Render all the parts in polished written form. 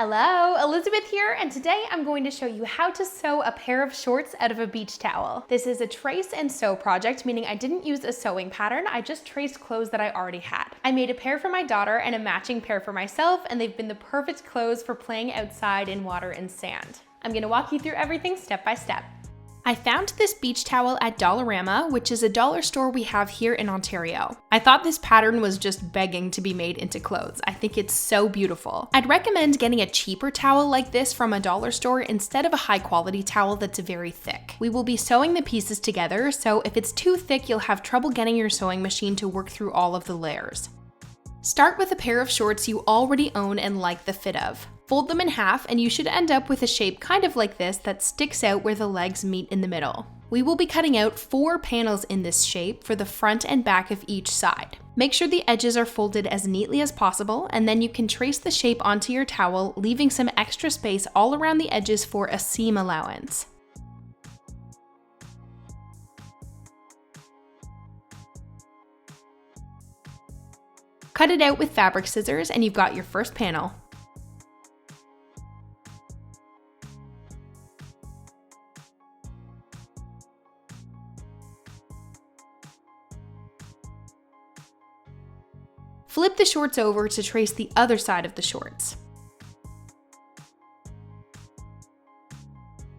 Hello, Elizabeth here, and today I'm going to show you how to sew a pair of shorts out of a beach towel. This is a trace and sew project, meaning I didn't use a sewing pattern, I just traced clothes that I already had. I made a pair for my daughter and a matching pair for myself, and they've been the perfect clothes for playing outside in water and sand. I'm going to walk you through everything step by step. I found this beach towel at Dollarama, which is a dollar store we have here in Ontario. I thought this pattern was just begging to be made into clothes. I think it's so beautiful. I'd recommend getting a cheaper towel like this from a dollar store instead of a high quality towel that's very thick. We will be sewing the pieces together, so if it's too thick, you'll have trouble getting your sewing machine to work through all of the layers. Start with a pair of shorts you already own and like the fit of. Fold them in half and you should end up with a shape kind of like this that sticks out where the legs meet in the middle. We will be cutting out 4 panels in this shape for the front and back of each side. Make sure the edges are folded as neatly as possible, and then you can trace the shape onto your towel, leaving some extra space all around the edges for a seam allowance. Cut it out with fabric scissors and you've got your first panel. Flip the shorts over to trace the other side of the shorts.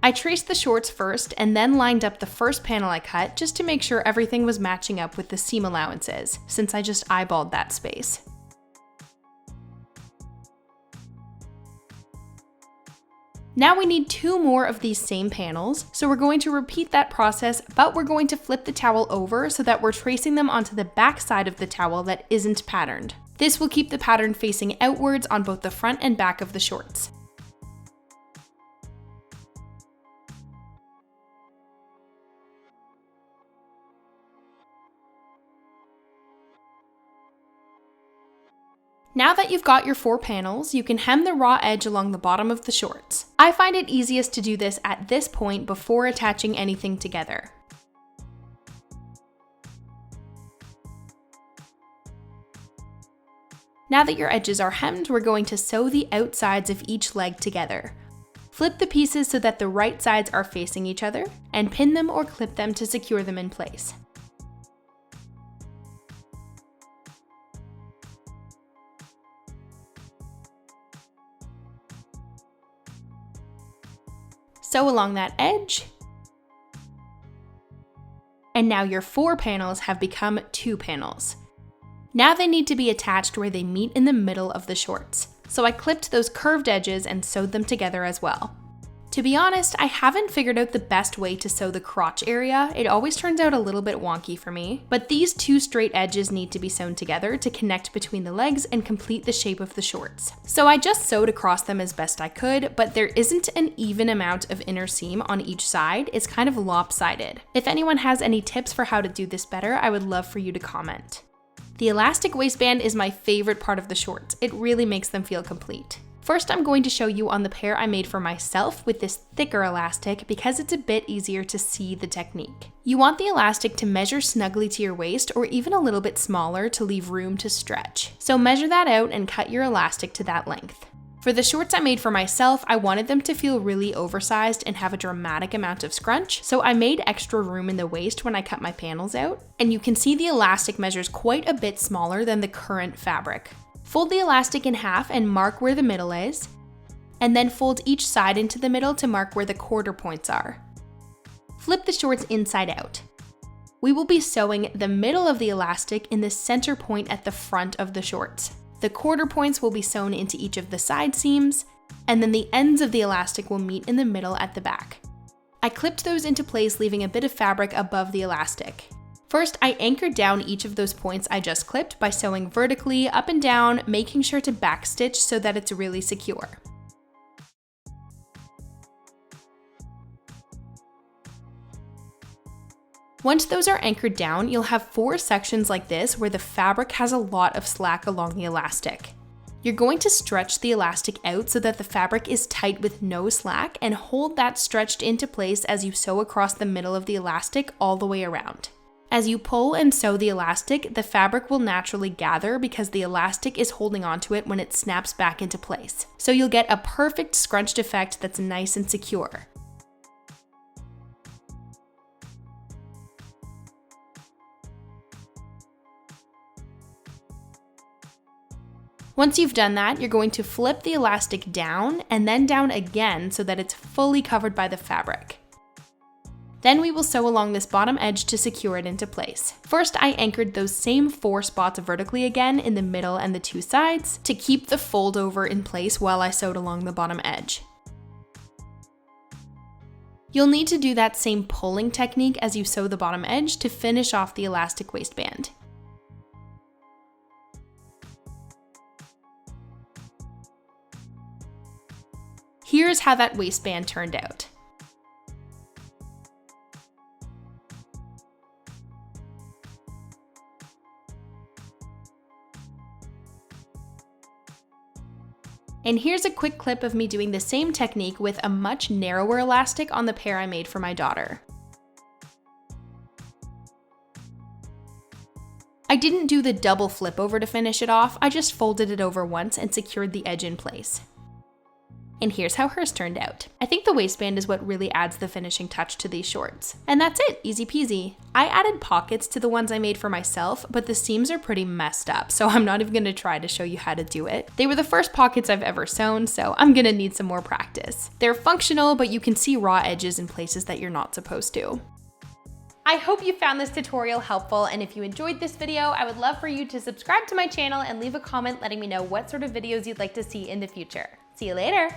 I traced the shorts first and then lined up the first panel I cut just to make sure everything was matching up with the seam allowances, since I just eyeballed that space. Now we need 2 more of these same panels, so we're going to repeat that process, but we're going to flip the towel over so that we're tracing them onto the back side of the towel that isn't patterned. This will keep the pattern facing outwards on both the front and back of the shorts. Now that you've got your 4 panels, you can hem the raw edge along the bottom of the shorts. I find it easiest to do this at this point before attaching anything together. Now that your edges are hemmed, we're going to sew the outsides of each leg together. Flip the pieces so that the right sides are facing each other, and pin them or clip them to secure them in place. Sew along that edge. And now your 4 panels have become 2 panels. Now they need to be attached where they meet in the middle of the shorts. So I clipped those curved edges and sewed them together as well. To be honest, I haven't figured out the best way to sew the crotch area. It always turns out a little bit wonky for me. But these 2 straight edges need to be sewn together to connect between the legs and complete the shape of the shorts. So I just sewed across them as best I could, but there isn't an even amount of inner seam on each side. It's kind of lopsided. If anyone has any tips for how to do this better, I would love for you to comment. The elastic waistband is my favorite part of the shorts. It really makes them feel complete. First, I'm going to show you on the pair I made for myself with this thicker elastic because it's a bit easier to see the technique. You want the elastic to measure snugly to your waist or even a little bit smaller to leave room to stretch. So measure that out and cut your elastic to that length. For the shorts I made for myself, I wanted them to feel really oversized and have a dramatic amount of scrunch, so I made extra room in the waist when I cut my panels out, and you can see the elastic measures quite a bit smaller than the current fabric. Fold the elastic in half and mark where the middle is, and then fold each side into the middle to mark where the quarter points are. Flip the shorts inside out. We will be sewing the middle of the elastic in the center point at the front of the shorts. The quarter points will be sewn into each of the side seams, and then the ends of the elastic will meet in the middle at the back. I clipped those into place, leaving a bit of fabric above the elastic. First, I anchored down each of those points I just clipped by sewing vertically up and down, making sure to backstitch so that it's really secure. Once those are anchored down, you'll have 4 sections like this where the fabric has a lot of slack along the elastic. You're going to stretch the elastic out so that the fabric is tight with no slack, and hold that stretched into place as you sew across the middle of the elastic all the way around. As you pull and sew the elastic, the fabric will naturally gather because the elastic is holding onto it when it snaps back into place. So you'll get a perfect scrunched effect that's nice and secure. Once you've done that, you're going to flip the elastic down and then down again so that it's fully covered by the fabric. Then we will sew along this bottom edge to secure it into place. First, I anchored those same 4 spots vertically again in the middle and the 2 sides to keep the fold over in place while I sewed along the bottom edge. You'll need to do that same pulling technique as you sew the bottom edge to finish off the elastic waistband. Here's how that waistband turned out. And here's a quick clip of me doing the same technique with a much narrower elastic on the pair I made for my daughter. I didn't do the double flip over to finish it off, I just folded it over once and secured the edge in place. And here's how hers turned out. I think the waistband is what really adds the finishing touch to these shorts. And that's it, easy peasy. I added pockets to the ones I made for myself, but the seams are pretty messed up, so I'm not even gonna try to show you how to do it. They were the first pockets I've ever sewn, so I'm gonna need some more practice. They're functional, but you can see raw edges in places that you're not supposed to. I hope you found this tutorial helpful, and if you enjoyed this video, I would love for you to subscribe to my channel and leave a comment letting me know what sort of videos you'd like to see in the future. See you later!